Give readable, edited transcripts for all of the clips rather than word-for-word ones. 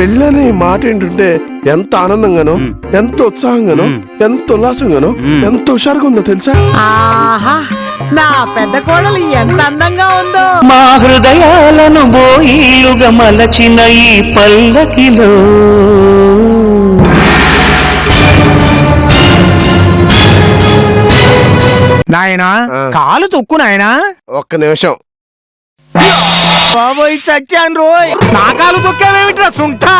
పెళ్ళనే మాట ఏంటంటే ఎంత ఆనందంగానో, ఎంత ఉత్సాహంగానో, ఎంత ఉల్లాసంగానో, ఎంత హుషారుగా ఉందో తెలుసా? ఆహా, నా పెద్ద కోడలు ఎంత అందంగా ఉందో. మా హృదయాలను బోయిలుగా మలచిన ఈ పల్లకిలో నాయనా కాలు తొక్కు నాయనా. ఒక్క నిమిషం. బాబోయ్ చచ్చాను రోయ్. నా కాలు తొక్కావేమిట్రా సుంఠా?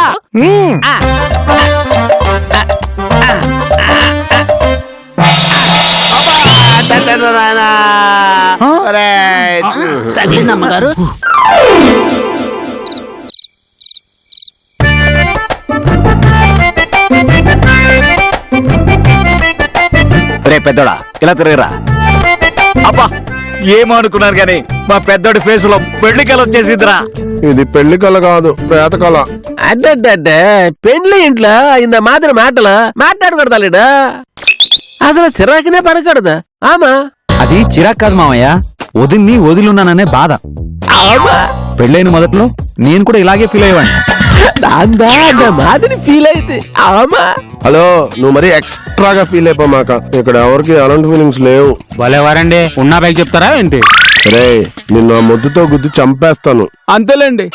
తగిలిందమ్మగారు. రే పెద్దోడా ఇలా తిరగరా. అబ్బా ఏమనుకున్నారు గాని మా పెద్దోడి ఫేస్ లో పెళ్లి కళ వచ్చేసిందిరా. ఇది పెళ్లి కళ కాదు, ప్రేత కళ. అంటే పెళ్లి ఇంట్లో ఇంత మాత్రం మాట్లాడకూడదా? అసలు చిరాకినే పడకూడదు. ఆమా అది చిరాక్ కాదు మామయ్య, వదిన్ని వదిలున్నాననే బాధ. పెళ్ళైన మొదట్లో నేను కూడా ఇలాగే ఫీల్ అయ్యేవాడిని. మాదిరి ఫీల్ అయితే ఆమా. హలో, నువ్వు మరీ ఎక్స్ట్రాగా ఫీల్ అయిపోమాక. ఇక్కడ ఎవరికి అలాంటి ఫీలింగ్స్ లేవు. భలేవారండి, ఉన్నా పైకి చెప్తారా ఏంటి? రే, నిన్ను ఆ ముద్దుతో గుద్ది చంపేస్తాను. అంతేలేండి,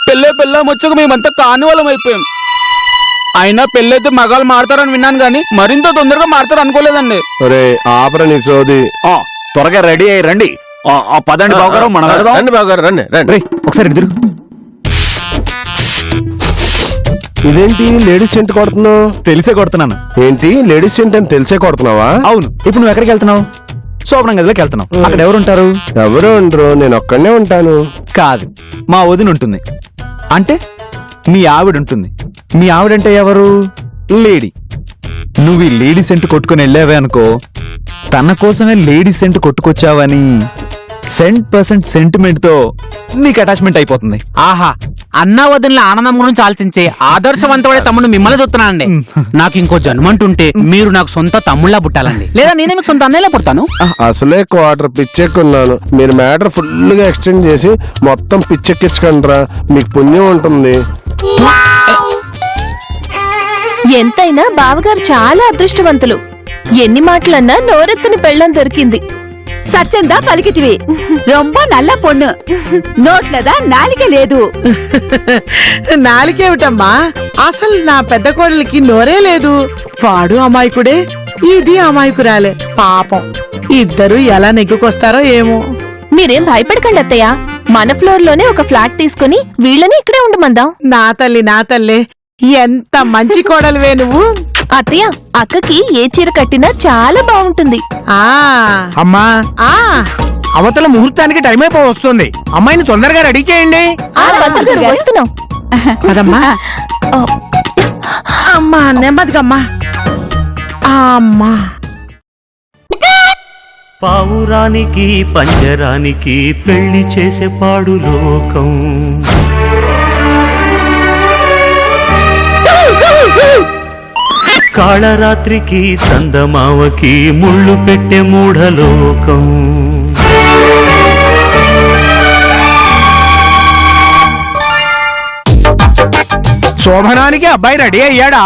పెళ్ళ ముచ్చకు మేమంతా కానివాళ్ళం అయిపోయాం. అయినా పెళ్ళైతే మగాళ్ళు మారతారని విన్నాను గాని మరింత తొందరగా మారతారు అనుకోలేదండి. రే ఆపర నీ సోది. త్వరగా రెడీ అయ్యి రండి. పదండి బావగారు, మనం వెళదాం. రండి బావగారు, రండి రండి. ఒకసారి తిరుగు. ఇదేంటి లేడీస్ సెంట్ కొడుతున్నావు? తెలిసే కొడుతున్నాను. ఏంటి లేడీస్ సెంట్ అని తెలిసే కొడుతున్నావా? అవును. ఇప్పుడు నువ్వు ఎక్కడికి వెళ్తున్నావు? శోభనం గదిలోకి వెళ్తున్నావు. అక్కడ ఎవరుంటారు? ఎవరు ఉండరు, నేను ఒక్కడనే ఉంటాను. కాదు, మా వదిన ఉంటుంది. అంటే మీ ఆవిడ ఉంటుంది. మీ ఆవిడంటే ఎవరు? లేడీ. నువ్వు ఈ లేడీ సెంట్ కొట్టుకుని వెళ్ళావే అనుకో, తన కోసమే లేడీ సెంట్ కొట్టుకొచ్చావని 100% సెంటిమెంట్ తో నీకు అటాచ్మెంట్ అయిపోతుంది. ఆహా, అన్నా వదిన ఆనందం గురించి ఆలోచించే ఆదర్శవంతమైన తమ్ముడు మిమ్మల్ని చూస్తున్నానండి. నాకు ఇంకో జన్మంటుంటే మీరు నాకు సొంత తమ్ముళ్ళ పుట్టాలండి, లేదా నేనే మీకు సొంత అన్నయ్యలా పుడతాను. అసలే క్వార్టర్ పిచ్చెక్కున్నాను. మీరు మ్యాటర్ ఫుల్ గా ఎక్స్టెండ్ చేసి మొత్తం పిచ్చెక్కించకండ్రా, మీకు పుణ్యం ఉంటుంది. ఎంతైనా బావగారు చాలా అదృష్టవంతులు. ఎన్ని మాటలన్నా నోరెత్తని పెళ్ళం దొరికింది. సత్యందా పలికితివి. రొంబ నల్ల పొన్ను, నోట్లదా నాలిక లేదు. నాలికేమిటమ్మా, అసలు నా పెద్ద కోడలికి నోరే లేదు. వాడు అమాయకుడే, ఇది అమాయకురాలే. పాపం ఇద్దరు ఎలా నెగ్గుకొస్తారో ఏమో. మీరేం భయపడకండి అత్తయ్య, మన ఫ్లోర్ లోనే ఒక ఫ్లాట్ తీసుకుని వీళ్ళని ఇక్కడే ఉండమందాం. నా తల్లి ఎంత మంచి కోడలివే నువ్వు. అత్తయ్య, అక్కకి ఏ చీర కట్టినా చాలా బాగుంటుంది. అమ్మా, అవతల ముహూర్తానికి టైం అయిపో వస్తుంది. అమ్మాయిని తొందరగా రెడీ చేయండి. వస్తున్నాం. అదమ్మా, అమ్మా నెమ్మదిగమ్మా. అమ్మా, పావురానికి పంజరానికి పెళ్లి చేసే పాడు లోకం. కాళరాత్రికి చందమావకి ముళ్ళు పెట్టే మూఢలోకం. శోభనానికి అబ్బాయి రెడీ అయ్యాడా?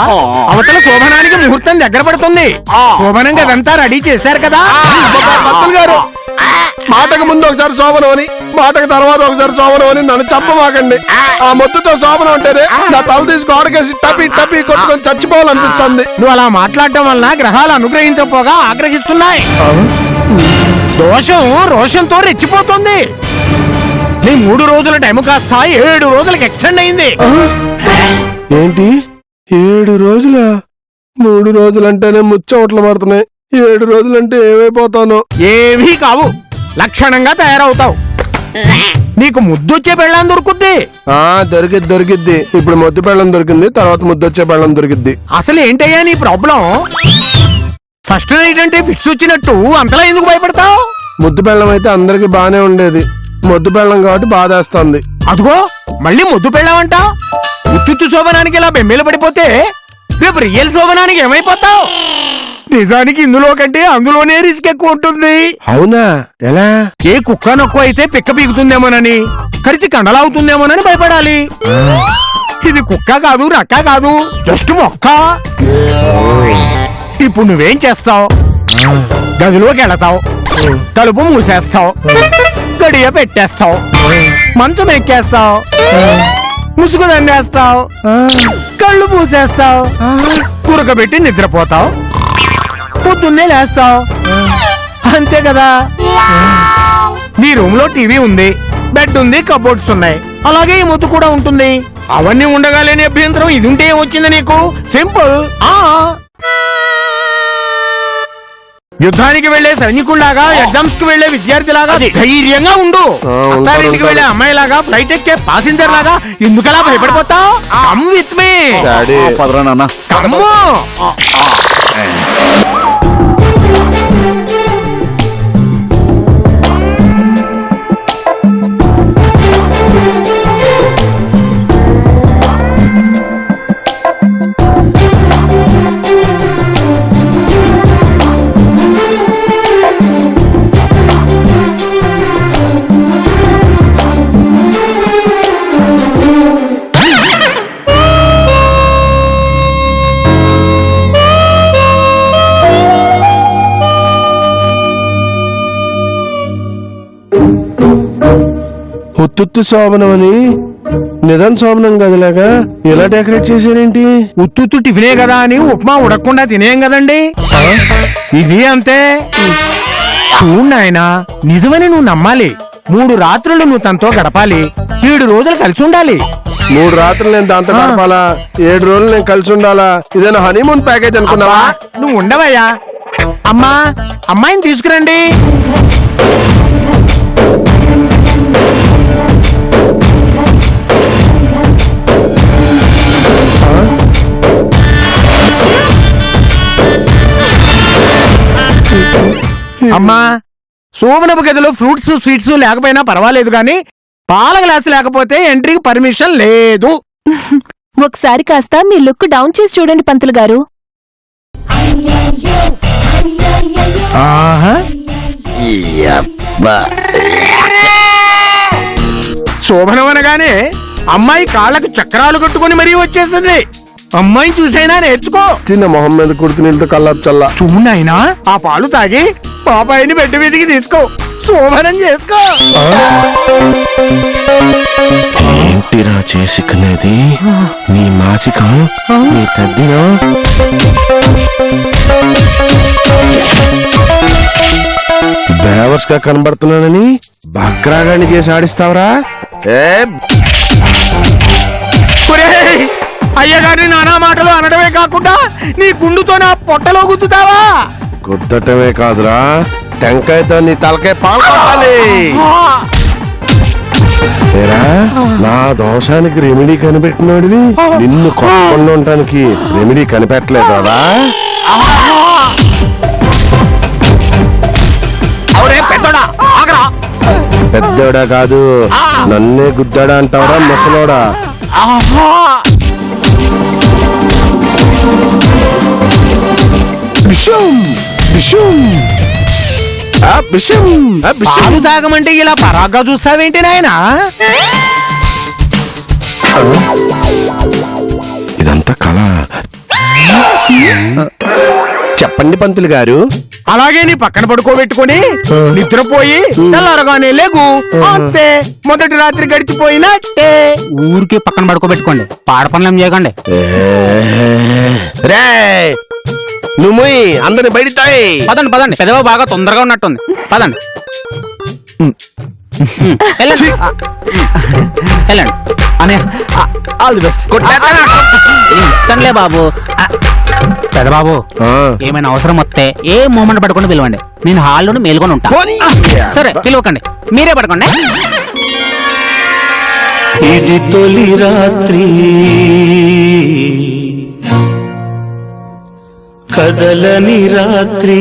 అవతల శోభనానికి ముహూర్తం దగ్గర పడుతుంది. శోభనం గదంతా రెడీ చేశారు కదా. భక్తులు గారు, మాటకు ముందు ఒకసారి శోభనం అని, మాటకు తర్వాత ఒకసారి శోభనం అని నన్ను చంపమాకండి. ఆ మొద్దుతో శోభనం అంటేనే నా తల తీసి గోడకేసి టపి టపి కొట్టుకొని చచ్చిపోవాలనిపిస్తుంది. నువ్వు అలా మాట్లాడటం వలన గ్రహాలు అనుగ్రహించకపోగా ఆగ్రహిస్తున్నాయి. దోషం రోషంతో రెచ్చిపోతుంది. నీ 3 రోజుల టైం కాస్త 7 రోజులకు ఎక్స్టెండ్ అయింది. ఏంటి 7 రోజుల? 3 రోజులంటేనే ముచ్చోట్లు పడుతున్నాయి, 7 రోజులంటే ఏమైపోతానో. ఏమీ కావు, లక్షణంగా తయారవుతావు. నీకు ముద్దొచ్చే పెళ్ళాం దొరుకుద్ది. దొరికిద్ది. ఇప్పుడు ముద్దు పెళ్ళం దొరికింది, తర్వాత ముద్దొచ్చే పెళ్ళం దొరికిద్ది. అసలు ఏంటయ్యా నీ ప్రాబ్లం? ఫస్ట్ నైట్ అంటే ఫిక్స్ వచ్చినట్టు అంతలా ఎందుకు భయపడతావు? ముద్దు పెళ్ళం అయితే అందరికి బానే ఉండేది, ముద్దు పెళ్ళం కాబట్టి బాధేస్తుంది. అదిగో మళ్ళీ ముద్దు పెళ్ళామంట. ఉత్తుత్తు శోభనానికి ఇలా బెమ్మేలు పడిపోతే రేపు రియల్ శోభనానికి ఏమైపోతావు? నిజానికి ఇందులో కంటే అందులోనే రిస్క్ ఎక్కువ ఉంటుంది. అవునా? ఎలా? ఏ కుక్క నొక్కు అయితే పిక్క పీకుతుందేమోనని, కరిచి కండలావుతుందేమోనని భయపడాలి. ఇది కుక్క కాదు, నక్క కాదు, జస్ట్ మొక్క. ఇప్పుడు నువ్వేం చేస్తావు? గదిలోకి వెళతావు, తలుపు మూసేస్తావు, గడియ పెట్టేస్తావు, మంచం ఎక్కేస్తావు, ముసుగు దండేస్తావు, కళ్ళు మూసేస్తావు, కురకబెట్టి నిద్రపోతావు, పొద్దున్నే లేస్తావు. అంతే కదా. నీ రూమ్ లో టీవీ ఉంది, బెడ్ ఉంది, కబోర్డ్స్ ఉన్నాయి, అలాగే ఈ ముద్దు కూడా ఉంటుంది. అవన్నీ ఉండగా లేని అభ్యంతరం ఇది ఉంటే ఏమొచ్చింది నీకు? సింపుల్. యుద్ధానికి వెళ్లే సైనికుల్లాగా, ఎగ్జామ్స్ కి వెళ్లే విద్యార్థిలాగా ధైర్యంగా ఉండు. అత్తారింటికి వెళ్లే అమ్మాయిలాగా, ఫ్లైట్ ఎక్కే పాసింజర్ లాగా ఎందుకలా భయపడిపోతావు? Come with me. పదరా నాన్న. కమ్ము. ఉత్తుత్తు శోభనం అని నిజం శోభనం గదిలాగా ఇలా డెకరేట్ చేశారేంటి? ఉత్తుత్తు టిఫినే కదా అని ఉప్మా ఉడకకుండా తినేయం కదండి. ఇది అంతే. చూడు నాయనా, నిజమని నువ్వు నమ్మాలి. 3 రాత్రులు నువ్వు తనతో గడపాలి, 7 రోజులు కలిసి ఉండాలి. 3 రాత్రులు నేను దాంతో గడపాలా? 7 రోజులు నేను కలిసి ఉండాలా? ఇదేనా హనీమూన్ ప్యాకేజ్ అనుకున్నావా? నువ్వు ఉండవయ్యా. అమ్మా, అమ్మాయిని తీసుకురండి. అమ్మా, శోభనపు గదిలో ఫ్రూట్స్ స్వీట్స్ లేకపోయినా పర్వాలేదు గాని పాల గ్లాసు లేకపోతే ఎంట్రీకి పర్మిషన్ లేదు. ఒకసారి కాస్త మీ లుక్ డౌన్ చేసి చూడండి పంతులు గారు. ఆహా, శోభనం అనగానే అమ్మాయి కాళ్ళకు చక్రాలు కట్టుకుని మరీ వచ్చేసింది. అమ్మాయిని చూసైనా నేర్చుకో. చిన్న మొహం మీద కుడితి నీళ్ళతో కల్లాపు చల్లా. చూడైనా ఆ పాలు తాగి పాపాయిని బెడ్ మీదికి తీసుకో, శోభనం చేసుకో. ఏంటిరా చేసుకునేది? నీ మాసిక, నీ తద్దిన బేవర్స్ గా కనబడుతున్నానని బక్రాగాన్ని చేసి ఆడిస్తావరా? అయ్యగారిని నానా మాటలు అనడమే కాకుండా నీ గుండుతో నా పొట్టలో గుద్దుతావా? గుద్దటమే కాదురా, టెంకాయతో నీ తలకాయ పాల్గొనాలి. నా దోషానికి రెమెడీ కనిపెట్టినోడివి, నిన్ను కొట్టకుండా ఉండటానికి రెమెడీ కనిపెట్టలేదు కదా? పెద్దోడా కాదు, నన్నే గుద్దాడా అంటావరా ముసలోడా? పాలు తాగమంటే ఇలా పరాగ్గా చూస్తావేంటి నాయనా? ఇదంతా కళ. చెప్పండి పంతులు గారు. అలాగే నీ పక్కన పడుకోబెట్టుకుని నిద్రపోయి తెల్లారగానే లేగు, అంతే. మొదటి రాత్రి గడిచిపోయినట్టే. ఊరికే పక్కన పడుకోబెట్టుకోండి, పాడ పనులు చేయకండి. రే నువ్వు అందరిని బయటతాయి. పదండి పదండి, పెదవ బాగా తొందరగా ఉన్నట్టుంది. పదండి వెళ్ళండి వెళ్ళండి. అనే ఆల్ ది బెస్ట్. ఇస్తానులే బాబు. పెదబాబు, ఏమైనా అవసరం వస్తే ఏ మూమెంట్ పడుకొని పిలవండి, నేను హాల్లోనే మేల్కొని ఉంటా. సరే పిలవకండి, మీరే పడుకోండి. ఇది తొలి రాత్రి కదలని రాత్రి,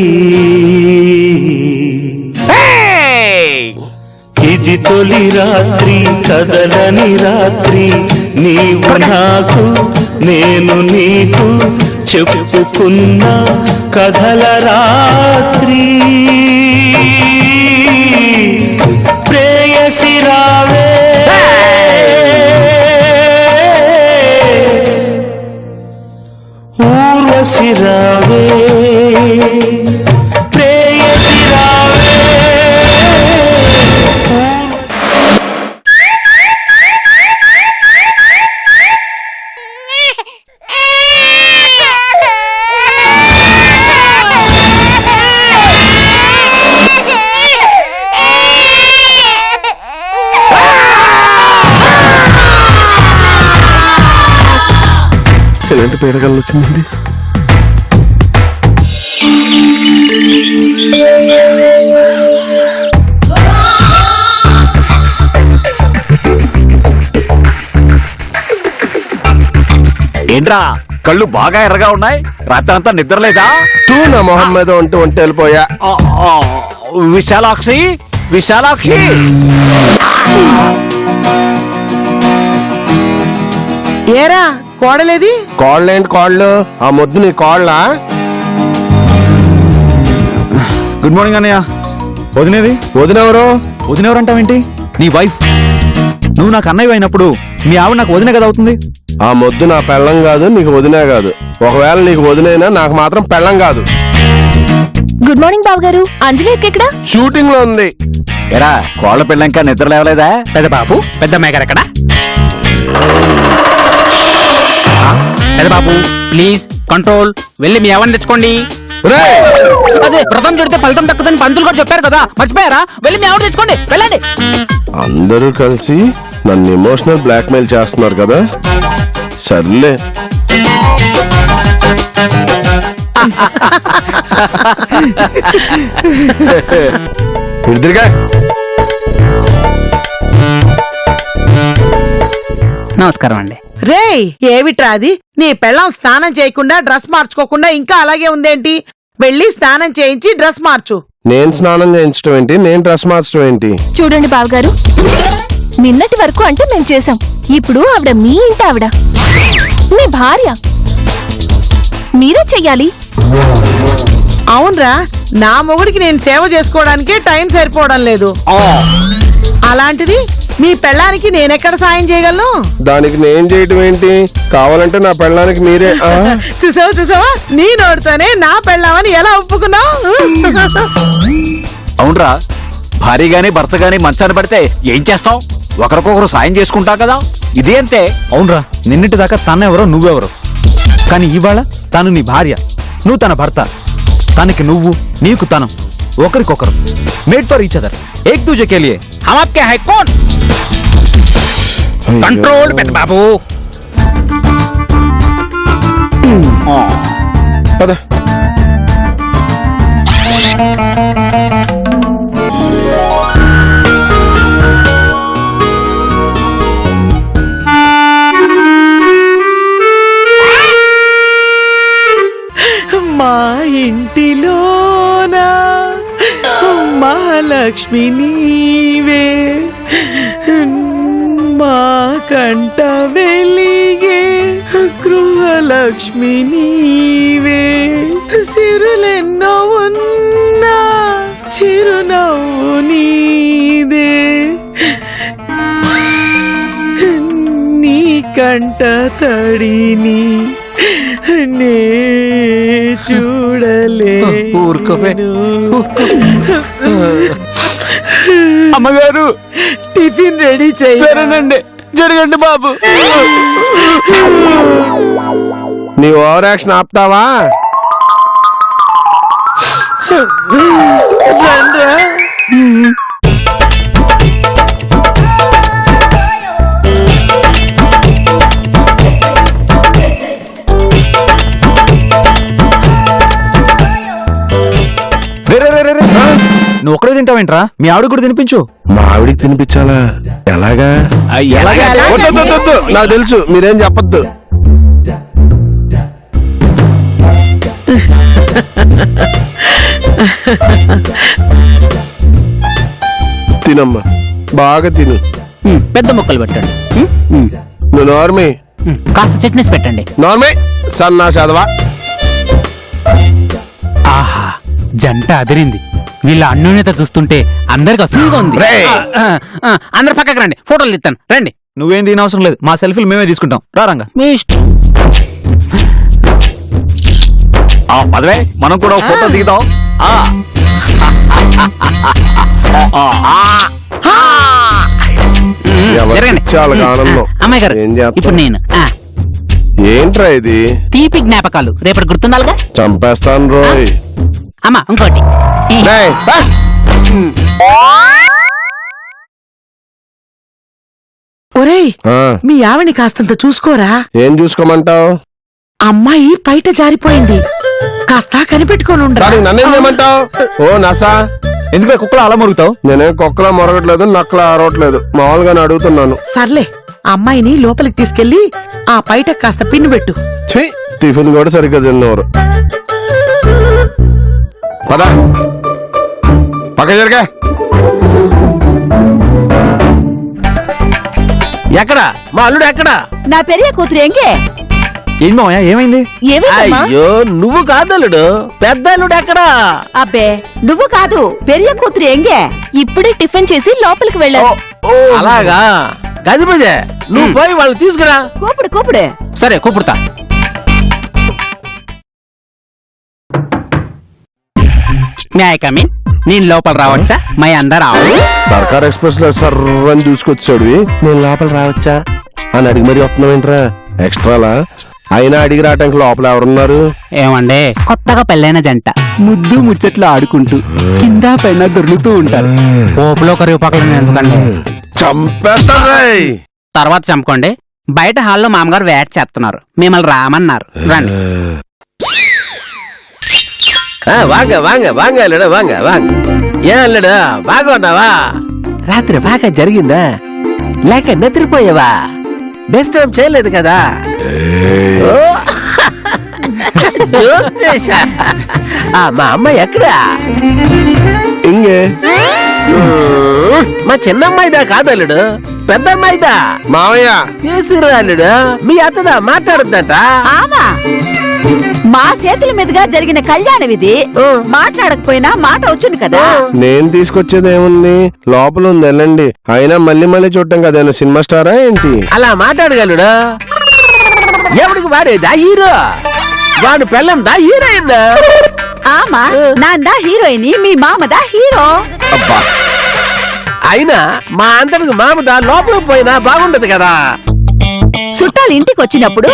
ఇది తొలి రాత్రి కదలని రాత్రి, నీవు నాకు నేను నీకు చెప్పుకున్న కథల రాత్రి ప్రేయసి రావే ఊర్వశి రావే ప్రేయసి రావే ఎలాంటి పీడకలు వచ్చిందండి? ఏంట్రా కళ్ళు బాగా ఎర్రగా ఉన్నాయి, రాత్రంతా నిద్రలేదా? నా మొహం మీద ఉంటూ ఉంటే వెళ్ళిపోయా. ఆ, ఆ, విశాలాక్షి విశాలాక్షి ఏరా కోడలేది? కోళ్ళేంటి కోళ్ళు? ఆ మొద్దు నీ కోళ్ళ? గుడ్ మార్నింగ్ అన్నయ్య. వదినేది? వదినెవరు? వదినెవరంటావేంటి? నీ వైఫ్. నువ్వు నాకు అన్నయ్య అయినప్పుడు మీ ఆవిడ నాకు వదిన కదా అవుతుంది. ఆ మొద్దు నా పెళ్ళం కాదు, నీకు వదినే కాదు. ఒకవేళ నీకు వదినైనా నాకు మాత్రం పెళ్ళం కాదు. గుడ్ మార్నింగ్ బావగారు. అంజలి ఎక్కడ? షూటింగ్ లో ఉంది. ఎరా కోళ్ళ పిల్లంకా నిద్ర లేవలేదా? పెద్ద బాబు పెద్ద మేకర్ ఎక్కడ? పెద్ద బాబు ప్లీజ్ కంట్రోల్. వెళ్ళి మీ ఎవరిని తెచ్చుకోండి. రేయ్! అదే వ్రతం చెడితే ఫలితం దక్కుదని పంతులు కూడా చెప్పారు కదా, మర్చిపోయారా? వెళ్ళి మీ ఎవరు తెచ్చుకోండి, వెళ్ళండి. అందరూ కలిసి నన్ను ఎమోషనల్ బ్లాక్మెయిల్ చేస్తున్నారు కదా. సర్లే. ఇదిగా నమస్కారం అండి. రేయ్ ఏమిట్రా అది? నీ పెళ్ళం స్నానం చేయకుండా డ్రెస్ మార్చుకోకుండా ఇంకా అలాగే ఉందేంటి? వెళ్ళి స్నానం చేయించి డ్రెస్ మార్చు. నేను స్నానం చేయించడం ఏంటి, నేను డ్రెస్ మార్చడం ఏంటి? చూడండి బావగారు, నిన్నటి వరకు అంటే మేము చేసాం. ఇప్పుడు ఆవిడ మీ ఇంటి ఆవిడ, మీ భార్య, మీరే చెయ్యాలి. అవునరా, నా మొగుడికి నేను సేవ చేసుకోవడానికే టైం సరిపోవడం లేదు. అలాంటిది మీ పెళ్ళానికి నేనెక్కడ సాయం చేయగలను? దానికి నేను చేయటం ఏంటి? కావాలంటే నా పెళ్ళానికి మీరే. చూసావా నీ నోడుతానే నా పెళ్ళామని ఎలా ఒప్పుకున్నావు? అవునరా, భార్య గాని భర్త గాని మంచాన్ని పడితే ఏం చేస్తాం? ఒకరికొకరు సాయం చేసుకుంటాం కదా. ఇదే అంతే. అవునరా, నిన్నటి దాకా తనెవరో నువ్వెవరో, కానీ ఇవాళ తను నీ భార్య, నువ్వు తన భర్త. తనకి నువ్వు, నీకు తను, ఒకరికొకరు మేడ్ ఫర్ ఈచ్ అదర్, ఏక్ దూజే కే లియే. हम आपके है कौन? कंट्रोल పెద్ద బాబు. పద. మా ఇంటిలోనా మహాలక్ష్మి నీవే, మా కంట వెలిగే గృహలక్ష్మి నీవే. సిరులెన్నో ఉన్నా చిరునవ్వు నీదే, నీ కంట తడిని నే చూడలే. అమ్మగారు టిఫిన్ రెడీ సరేనండి, జరగండి బాబు. నీ ఓవర్ యాక్షన్ ఆపుతావా? రండ్రా. నువ్వు ఒక్కడే తింటావేంట్రా? మీ ఆవిడ కూడా తినిపించు. మా ఆవిడికి తినిపించాలా? ఎలాగా? ఎలాగా? వద్దు, వద్దు, వద్దు, వద్దు. నాకు తెలుసు, మీరేం చెప్పొద్దు. తినమ్మా, బాగా తిను. పెద్ద ముక్కలు పెట్టండి. నువ్వు నోర్మి, కాస్త చట్నీస్ పెట్టండి. నార్మే సన్నా చదవా. ఆహా, జంట అదిరింది. వీళ్ళ అన్యోన్యత చూస్తుంటే అందరికి అసూలుగా ఉంది. రేయ్. అందరు పక్కకి రండి, ఫోటోలు తీస్తాను రండి. నువ్వేం తినవసరం లేదు, మా సెల్ఫీలు మేమే తీసుకుంటాం. రారంగా. మీ ఇష్టం. పదవే, మనం కూడా ఒక ఫోటో దిగుదాం. జరగండి. చాలా ఆనందం. అమ్మాయి గారు, ఏం చేస్తాం? ఇప్పుడు నేను ఏంట్రా ఇది? తీపి జ్ఞాపకాలు రేపటి గుర్తుండాలిగా. చంపేస్తాను రోయ్. అమ్మా ఇంకోటి. రేయ్, బా. ఒరేయ్, ఆ, మీ ఆవిని కాస్తంత చూసుకోరా. ఏం చూసుకోమంటావు? అమ్మాయి బయట జారిపోయింది, కాస్త కనిపెట్టుకొని ఉండరా. దానికి నన్నేం చేయమంటావు? ఓ నసా, ఎందుకు కుక్కలు అలా మురుగుతావు? నేనేం కుక్కలా మొరగట్లేదు, నక్కలా అరవట్లేదు, మామూలుగానే అడుగుతున్నాను. సర్లే, అమ్మాయిని లోపలికి తీసుకెళ్లి ఆ బయట కాస్త పిన్ను పెట్టు. ఛీ, టిఫిన్ కూడా సరిగ్గా తిన్నవారు. పదా పక్క జరిగా. ఎక్కడ మా అల్లుడు ఎక్కడ? నా పెరియ కూతురు ఎంగే? ఏం మావయ్య, ఏమైంది? ఏమైందమ్మా? అయ్యో నువ్వు కాదల్లుడు, పెద్ద అల్లుడు ఎక్కడా? అబ్బే నువ్వు కాదు, పెరియ కూతురు ఎంగే? ఇప్పుడే టిఫిన్ చేసి లోపలికి వెళ్ళావు. అలాగా, గజపజే నువ్వు పోయి వాళ్ళు తీసుకురా. కూపుడు కూపుడే. సరే కూపుడుతా. న్యాయకమి, నేను లోపల రావచ్చా? మై అందరు సర్కార్ ఎక్స్ప్రెస్ లో సర్రని చూసుకొచ్చాడు. నేను లోపల రావచ్చా అని అడిగి మరి వస్తున్నావేంట్రా? ఎక్స్ట్రాలా అయినా అడిగి రావటానికి లోపల ఎవరున్నారు? ఏమండే, కొత్తగా పెళ్ళైన జంట ముద్దు ముచ్చట్లు ఆడుకుంటూ కింద పైన దొరుకుతూ ఉంటారు. పోపులో కరివేపాకులు ఎందుకండి? చంపేస్తారా? తర్వాత చంపుకోండి. బయట హాల్లో మామగారు వేట చేస్తున్నారు, మిమ్మల్ని రామన్నారు. రండి. వాంగ వాంగ వాంగ అల్లుడు, వాంగ వాంగ. ఏ అల్లుడు బాగున్నావా? రాత్రి బాగా జరిగిందా లేక నిద్రపోయావా? డిస్టర్బ్ చేయలేదు కదా? ఓ, జోక్ చేశా. మా అమ్మాయి ఎక్కడా? ఇంగే మా చిన్నమ్మాయిదా కాదల్లుడు, పెద్ద అమ్మాయిదా. మావయ్య తీసుకురా అల్లుడు, మీ అత్తదా మాట్లాడుద్దంట. ఆమా, మా చేతుల మీదుగా జరిగిన కళ్యాణం ఇది. మాట్లాడకపోయినా మాట వచ్చును కదా. నేను తీసుకొచ్చేది ఏముంది, లోపల ఉంది వెళ్ళండి. అయినా మళ్ళీ మళ్ళీ చూడటం కదా, సినిమా స్టారా ఏంటి? అలా మాట్లాడగలడు. ఎవడికి వాడేదా హీరో? వాడు పెళ్ళందా హీరోయిన్? ఆమా, నాందా హీరోయిన్, మీ మామదా హీరో. అబ్బా, అయినా మా అందరికి మామదా లోపల పోయినా బాగుండదు కదా. చుట్టాలు ఇంటికి వచ్చినప్పుడు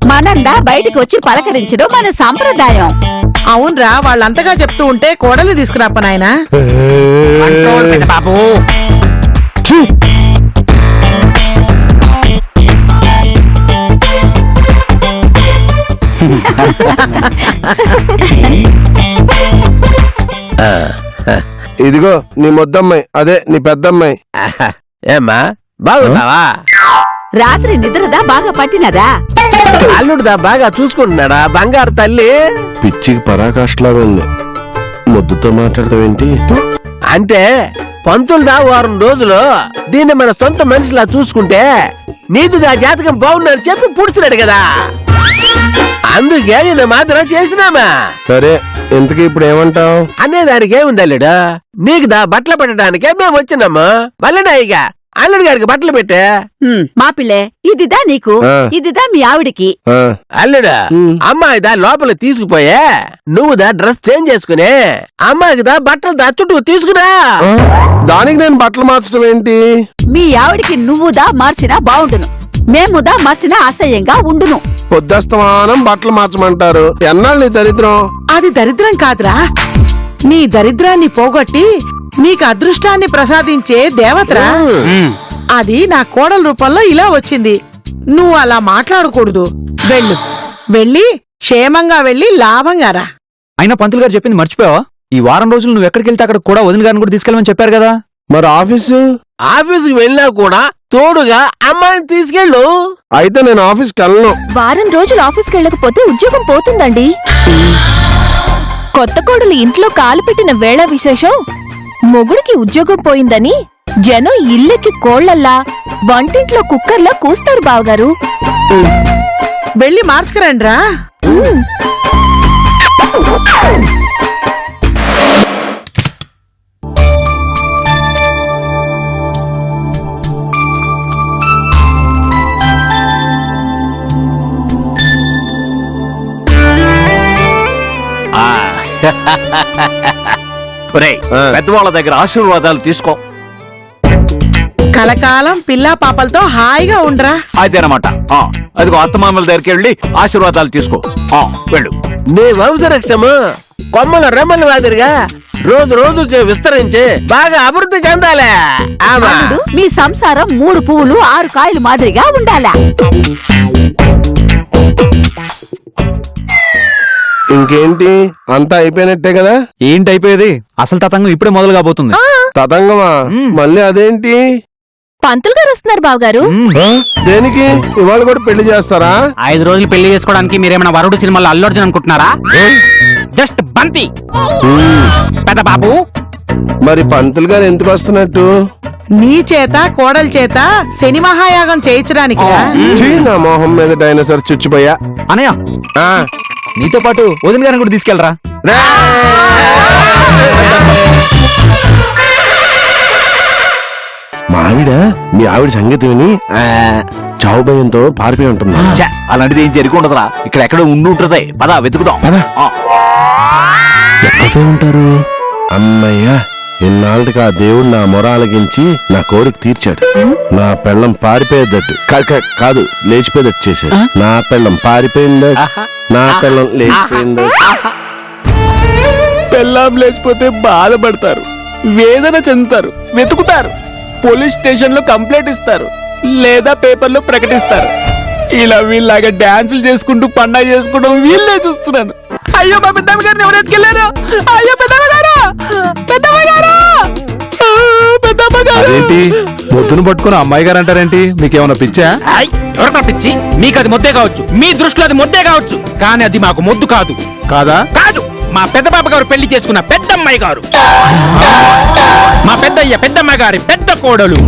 మనందా బయటికి వచ్చి పలకరించడం మన సంప్రదాయం. అవునరా, వాళ్ళంతగా చెప్తూ ఉంటే కోడలు తీసుకురాప నాయనా. కంట్రోల్ పెట్టు బాబు. ఇదిగో నీ మొద్దమ్మాయి, అదే నీ పెద్దమ్మాయి. ఏమ్మా బాగున్నావా? రాత్రి నిద్రదా బాగా పట్టినదా? అల్లుడుదా బాగా చూసుకుంటున్నాడా బంగారు తల్లి? పిచ్చికి పరాకాష్లాగా ఉంది. ముద్దుతో మాట్లాడతావేంటి? అంటే పంతులుదా వారం రోజులు దీన్ని మన సొంత మనిషిలా చూసుకుంటే నీదిదా జాతకం బాగుందని చెప్పి పుడుచున్నాడు కదా, అందుకే నేను మాత్రం చేసినామా. సరే, ఇంతకీ ఇప్పుడు ఏమంటావు? అనేదానికి ఏముంది అల్లుడు, నీకుదా బట్టలు పెట్టడానికే మేము వచ్చినాము. వల్లనాయిగా అల్లుడు గారికి బట్టలు పెట్టే. మా పిల్లే, ఇదిదా నీకు, ఆ. ఇదిదా మీ ఆవిడికి. ఆ, అల్లుడు అమ్మాయిదా లోపల తీసుకుపోయే, నువ్వుదా డ్రెస్ చేంజ్ చేసుకునే అమ్మాయికిదా బట్టలు దా చుట్టూ తీసుకురా. దానికి నేను బట్టలు మార్చడం ఏంటి? మీ ఆవిడికి నువ్వుదా మార్చినా బాగుండును, మేముదా మార్చినా అసహ్యంగా ఉండును. పొద్దస్తమానం బట్టలు మార్చమంటారు. ఎన్నాళ్ళు నీ దరిద్రం? అది దరిద్రం కాదురా, నీ దరిద్రాన్ని పోగొట్టి నీకు అదృష్టాన్ని ప్రసాదించే దేవతరా. అది నా కోడల రూపంలో ఇలా వచ్చింది. నువ్వు అలా మాట్లాడకూడదు. వెళ్ళు, వెళ్ళి క్షేమంగా వెళ్ళి లాభంగా రా. అయినా పంతులు గారు చెప్పింది మర్చిపోయావా? ఈ వారం రోజులు నువ్వు ఎక్కడికి వెళ్తే అక్కడ కూడా వదిన గారిని కూడా తీసుకెళ్ళమని చెప్పారు కదా. మరి ఆఫీసు? ఆఫీసుకి వెళ్ళినా కూడా తోడుగా అమ్మాయిని తీసుకెళ్ళు. అయితే నేను ఆఫీస్కి వెళ్ళను. వారం రోజులు ఆఫీస్కి వెళ్ళకపోతే ఉద్యోగం పోతుందండి. కొత్త కోడలు ఇంట్లో కాలు పెట్టిన వేళ విశేషం మొగుడికి ఉద్యోగం పోయిందని జనం ఇల్లెక్కి కోళ్లల్లా వంటింట్లో కుక్కర్లా కూస్తారు బావగారు. వెళ్ళి మార్చుకురండ్రా. ఆ. ఒరేయ్, పెద్దవాళ్ళ దగ్గర ఆశీర్వాదాలు తీసుకో. కలకాలం పిల్లా పాపలతో హాయిగా ఉండరా. అదేనమాట. అదిగో అత్తమామల దగ్గరికి వెళ్ళి ఆశీర్వాదాలు తీసుకో. వెళ్ళు. నీ వంశరక్షము కొమ్మల రెమ్మల మాదిరిగా రోజు రోజుకి విస్తరించి బాగా అభివృద్ధి చెందాలే. ఆమా. అల్లుడు, మీ సంసారం 3 పువ్వులు 6 కాయలు మాదిరిగా ఉండాలా. ఇంకేంటి అంతా అయిపోయినట్టే కదా? ఏంటి అయిపోయేది? అసలు తతంగం ఇప్పుడే మొదలు కాబోతుంది. తతంగమా? మళ్ళీ అదేంటి? పంతులు గారు వస్తున్నారు బావగారు. దేనికి? ఇవాళ కూడా పెళ్లి చేస్తారా? 5 రోజులు పెళ్లి చేసుకోవడానికి మీరేమైనా వరుడు సినిమాలో అల్లు అర్జున్ అనుకుంటున్నారా? జస్ట్ బంతి. పెద్ద బాబు, మరి పంతులు గారు ఎందుకు వస్తున్నట్టు? నీ చేత కోడల చేత శని మహాయాగం చేయించడానికి. చీ, నా మొహం మీద డైనోసార్ చుచ్చిపోయా. అనయ్య, నీతో పాటు వదిన గారిని కూడా తీసుకెళ్ళరా. మా ఆవిడ మీ ఆవిడ సంగతి విని చావు భయంతో పారిపోయి ఉంటుంది. ఛే, అలాంటిది ఏం జరిగి ఉండదురా. ఇక్కడ ఎక్కడ ఉండి ఉంటది. పద వెతుకుదాం. ఎక్కడికి ఉంటారు? అమ్మయ్యా, ఇన్నాళ్ళకి ఆ దేవుడు నా మొర ఆలకించి నా కోరిక తీర్చాడు. నా పెళ్ళం పారిపోయేదట్టు కాదు, లేచిపోయేదట్టు చేశాడు. నా పెళ్ళం పారిపోయిందట్టు, నా పెళ్ళం లేచిపోయిందట్టు. పెళ్ళాం లేచిపోతే బాధపడతారు, వేదన చెందుతారు, వెతుకుతారు, పోలీస్ స్టేషన్ లో కంప్లైంట్ ఇస్తారు, లేదా పేపర్లో ప్రకటిస్తారు. ఇలా వీళ్ళలాగా డాన్సులు చేసుకుంటూ పండగ చేసుకోవడం వీళ్ళే చూస్తున్నాను. అయ్యో, మా పెద్దమ్మ గారిని ఎవరు ఎత్తుకెళ్ళారు? అయ్యో, పెద్దమ్మ గారు, పెద్దమ్మ గారు, పెద్దమ్మ గారు. అదేంటి మొద్దును పట్టుకుని అమ్మాయి గారు అంటారేంటి? మీకేమన్నా పిచ్చా? ఎవరు పంపించి? మీకు అది మొద్దే కావచ్చు, మీ దృష్టిలో అది మొద్దే కావచ్చు, కానీ అది మాకు మొద్దు కాదు. కాదా? కాదు, మా పెద్ద బాబు గారు పెళ్లి చేసుకున్న పెద్దమ్మాయి గారు, మా పెద్దయ్య పెద్దమ్మ గారి పెద్ద కోడలు.